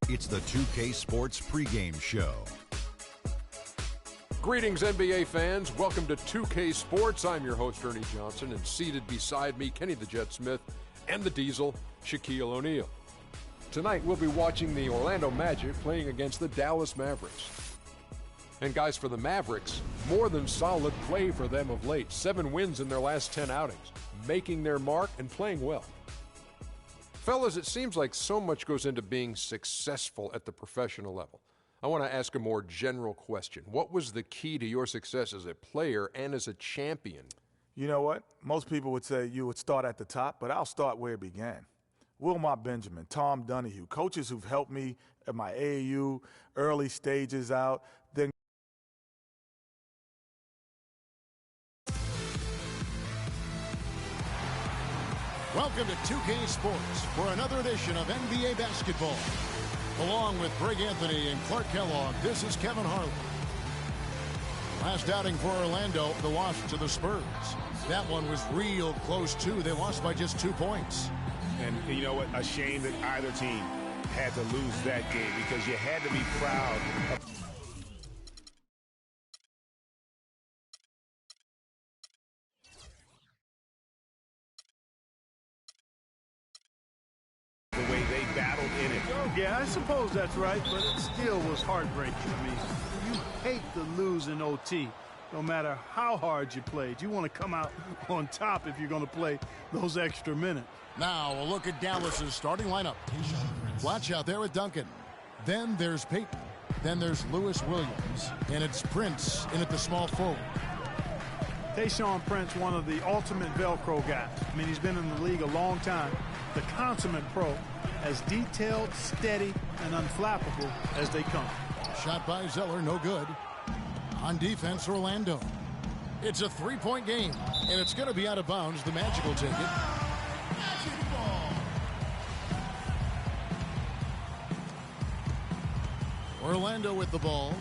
It's the 2K Sports pregame show. Greetings, NBA fans. Welcome to 2K Sports. I'm your host, Ernie Johnson, and seated beside me, Kenny the Jet Smith, and the Diesel, Shaquille O'Neal. Tonight, we'll be watching the Orlando Magic playing against the Dallas Mavericks. And guys, for the Mavericks, more than solid play for them of late. 7 wins in their last 10 outings, making their mark and playing well. Fellas, it seems like so much goes into being successful at the professional level. I want to ask a more general question. What was the key to your success as a player and as a champion? You know what? Most people would say you would start at the top, but I'll start where it began. Wilmot Benjamin, Tom Donahue, coaches who've helped me at my AAU, early stages out, then Welcome to 2K Sports for another edition of NBA basketball. Along with Greg Anthony and Clark Kellogg, this is Kevin Harlan. Last outing for Orlando, the loss to the Spurs. That one was real close, too. They lost by just 2 points. And you know what? A shame that either team had to lose that game because you had to be proud of the way they battled in it. Yeah, I suppose that's right, but it still was heartbreaking. I mean, you hate to lose in OT, no matter how hard you played. You want to come out on top if you're going to play those extra minutes. Now a look at Dallas's starting lineup. Watch out there with Duncan. Then there's Payton. Then there's Lewis Williams. And it's Prince in at the small forward. Tayshaun Prince, one of the ultimate Velcro guys. I mean, he's been in the league a long time. The consummate pro, as detailed, steady, and unflappable as they come. Shot by Zeller, no good. On defense, Orlando. It's a 3-point game, and it's going to be out of bounds. The Magic will take it. Orlando with the ball.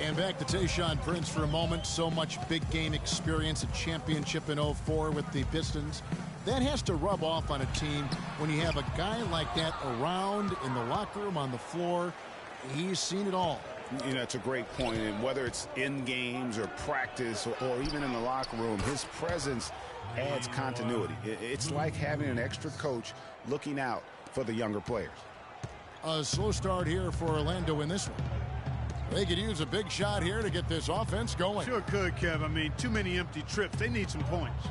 And back to Tayshaun Prince for a moment. So much big game experience, a championship in 04 with the Pistons. That has to rub off on a team when you have a guy like that around in the locker room, on the floor. He's seen it all. You know, it's a great point, and whether it's in games or practice or even in the locker room, his presence adds continuity. It's like having an extra coach looking out for the younger players. A slow start here for Orlando in this one. They could use a big shot here to get this offense going. Sure could, Kev. I mean, too many empty trips. They need some points.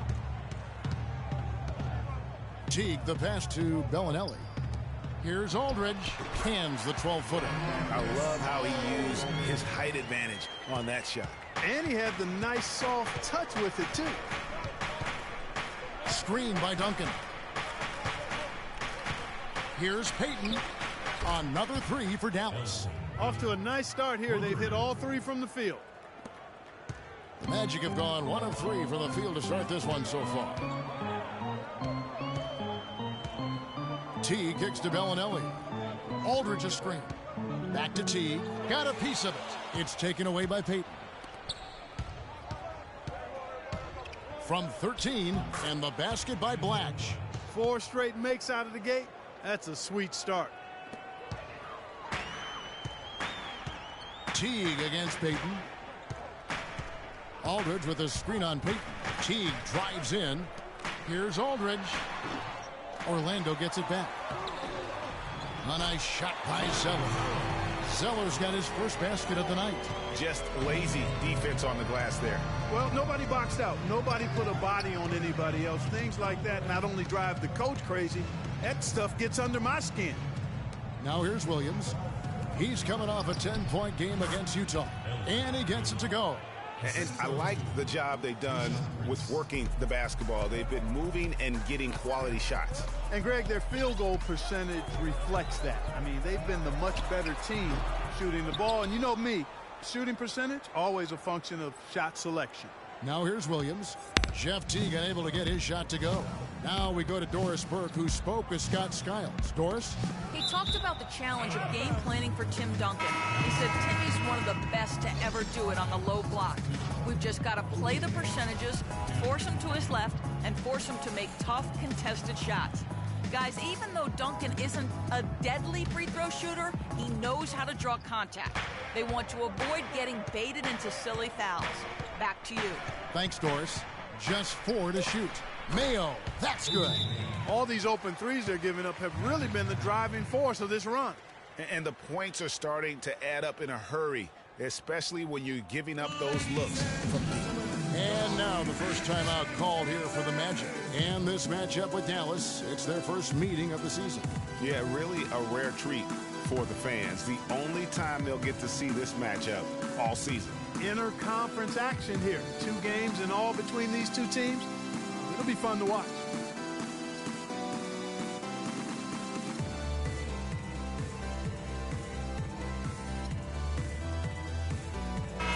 Teague, the pass to Bellinelli. Here's Aldridge. Hands the 12-footer. I love how he used his height advantage on that shot. And he had the nice soft touch with it, too. Screen by Duncan. Here's Payton. Another 3 for Dallas. Off to a nice start here. They've hit all 3 from the field. The Magic have gone 1 of 3 from the field to start this one so far. Teague kicks to Bellinelli. Aldridge a screen. Back to Teague. Got a piece of it. It's taken away by Payton. From 13, and the basket by Blatch. 4 straight makes out of the gate. That's a sweet start. Teague against Payton. Aldridge with a screen on Payton. Teague drives in. Here's Aldridge. Orlando gets it back. A nice shot by Zeller. Zeller's got his first basket of the night. Just lazy defense on the glass there. Well, nobody boxed out. Nobody put a body on anybody else. Things like that not only drive the coach crazy, that stuff gets under my skin. Now here's Williams. He's coming off a 10-point game against Utah. And he gets it to go. And I like the job they've done with working the basketball. They've been moving and getting quality shots. And, Greg, their field goal percentage reflects that. I mean, they've been the much better team shooting the ball. And you know me, shooting percentage, always a function of shot selection. Now here's Williams. Jeff Teague unable to get his shot to go. Now we go to Doris Burke, who spoke with Scott Skiles. Doris? He talked about the challenge of game planning for Tim Duncan. He said Timmy's one of the best to ever do it on the low block. We've just got to play the percentages, force him to his left, and force him to make tough, contested shots. Guys, even though Duncan isn't a deadly free throw shooter, he knows how to draw contact. They want to avoid getting baited into silly fouls. Back to you. Thanks, Doris. Just 4 to shoot. Mayo, that's good. All these open threes they're giving up have really been the driving force of this run. And the points are starting to add up in a hurry, especially when you're giving up those looks. And now the first timeout called here for the Magic. And this matchup with Dallas, it's their first meeting of the season. Yeah, really a rare treat for the fans. The only time they'll get to see this matchup all season. Inter-conference action here. 2 games in all between these two teams. It'll be fun to watch.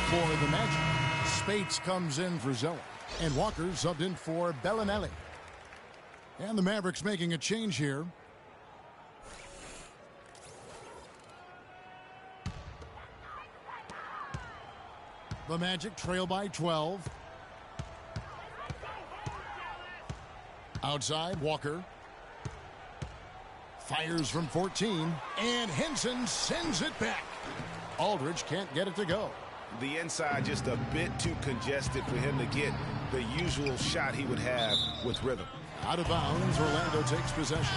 For the Magic, Spates comes in for Zeller, and Walker subbed in for Bellinelli. And the Mavericks making a change here. The Magic trail by 12. Outside, Walker. Fires from 14. And Henson sends it back. Aldridge can't get it to go. The inside just a bit too congested for him to get the usual shot he would have with rhythm. Out of bounds, Orlando takes possession.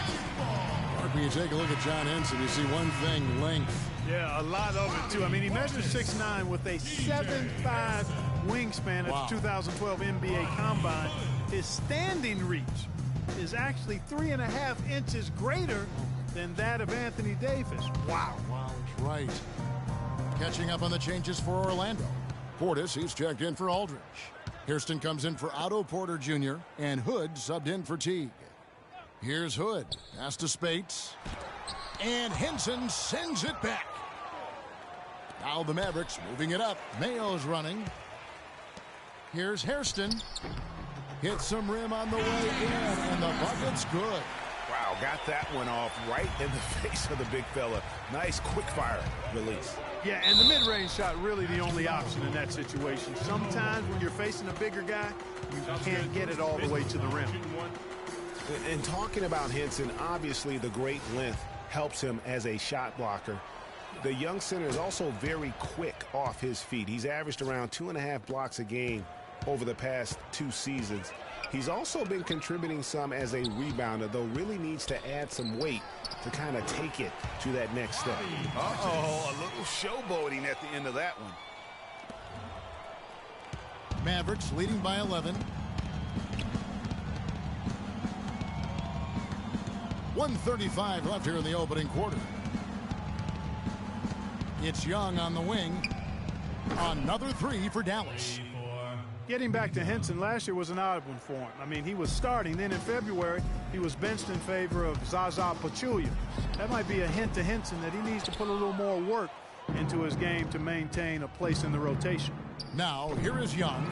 When you take a look at John Henson, you see one thing, length. Yeah, a lot of it, too. I mean, he measures 6'9" with a 7'5" wingspan at the 2012 NBA Combine. His standing reach is actually 3.5 inches greater than that of Anthony Davis. Wow. Wow, that's right. Catching up on the changes for Orlando. Portis, he's checked in for Aldridge. Hairston comes in for Otto Porter Jr. and Hood subbed in for Teague. Here's Hood. Pass to Spates. And Henson sends it back. Now the Mavericks moving it up. Mayo's running. Here's Hairston. Hits some rim on the way in, and the bucket's good. Wow, got that one off right in the face of the big fella. Nice quick fire release. Yeah, and the mid-range shot really the only option in that situation. Sometimes when you're facing a bigger guy, you can't get it all the way to the rim. And talking about Henson, obviously the great length helps him as a shot blocker. The young center is also very quick off his feet. He's averaged around 2.5 blocks a game over the past 2 seasons. He's also been contributing some as a rebounder, though really needs to add some weight to kind of take it to that next step. Uh-oh, a little showboating at the end of that one. Mavericks leading by 11. 1:35 left here in the opening quarter. It's Young on the wing. Another 3 for Dallas. Getting back to Henson, last year was an odd one for him. I mean, he was starting. Then in February, he was benched in favor of Zaza Pachulia. That might be a hint to Henson that he needs to put a little more work into his game to maintain a place in the rotation. Now, here is Young,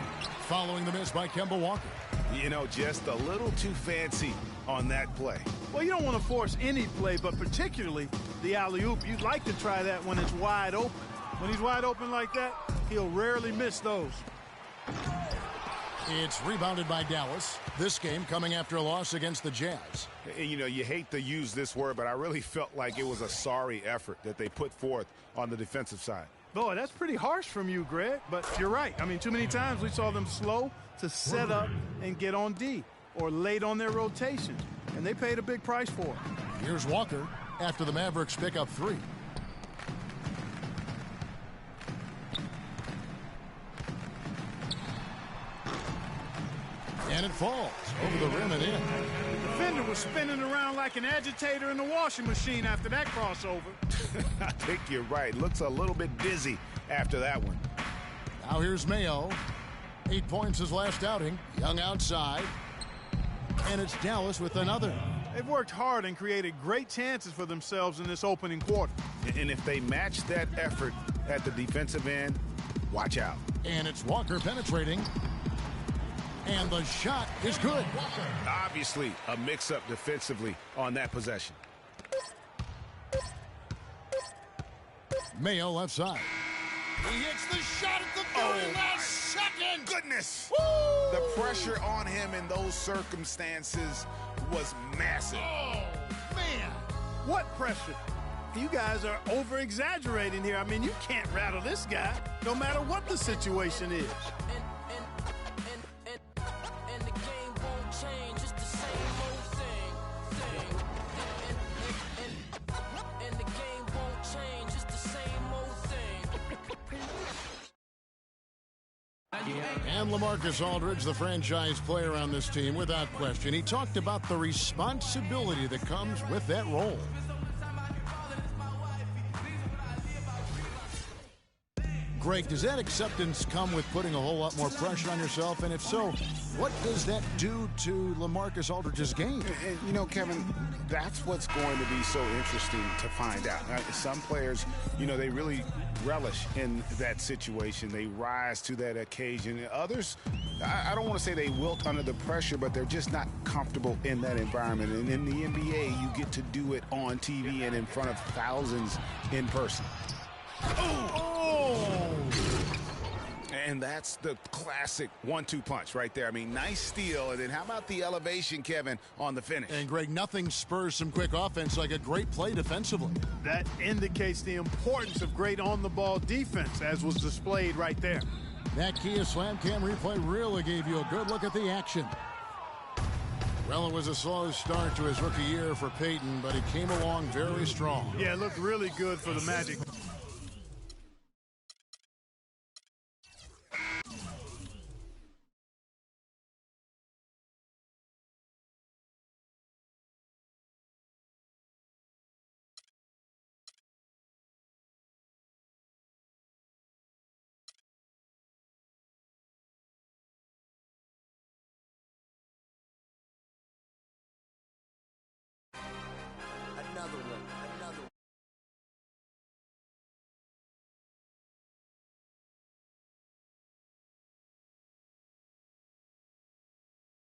following the miss by Kemba Walker. You know, just a little too fancy on that play. Well, you don't want to force any play, but particularly the alley-oop. You'd like to try that when it's wide open. When he's wide open like that, he'll rarely miss those. It's rebounded by Dallas. This game coming after a loss against the Jazz. You know, you hate to use this word, but I really felt like it was a sorry effort that they put forth on the defensive side. Boy, that's pretty harsh from you, Greg, but you're right. I mean, too many times we saw them slow to set up and get on D or late on their rotation, and they paid a big price for it. Here's Walker after the Mavericks pick up 3. And it falls over the rim and in. The defender was spinning around like an agitator in the washing machine after that crossover. I think you're right. Looks a little bit dizzy after that one. Now here's Mayo. 8 points his last outing. Young outside. And it's Dallas with another. They've worked hard and created great chances for themselves in this opening quarter. And if they match that effort at the defensive end, watch out. And it's Walker penetrating. And the shot is good. Obviously, a mix-up defensively on that possession. Mayo left side. He hits the shot at the very last second. Goodness. Woo! The pressure on him in those circumstances was massive. Oh, man. What pressure? You guys are over-exaggerating here. I mean, you can't rattle this guy, no matter what the situation is. And the game won't change, it's the same old thing. And the game won't change, it's the same old thing. And LaMarcus Aldridge, the franchise player on this team, without question. He talked about the responsibility that comes with that role. Greg, does that acceptance come with putting a whole lot more pressure on yourself? And if so, what does that do to LaMarcus Aldridge's game? And, you know, Kevin, that's what's going to be so interesting to find out. Some players, you know, they really relish in that situation. They rise to that occasion. Others, I don't want to say they wilt under the pressure, but they're just not comfortable in that environment. And in the NBA, you get to do it on TV and in front of thousands in person. And that's the classic 1-2 punch right there. I mean, nice steal. And then how about the elevation, Kevin, on the finish? And, Greg, nothing spurs some quick offense like a great play defensively. That indicates the importance of great on-the-ball defense, as was displayed right there. That Kia Slam Cam replay really gave you a good look at the action. Well, it was a slow start to his rookie year for Peyton, but he came along very strong. Yeah, it looked really good for the Magic.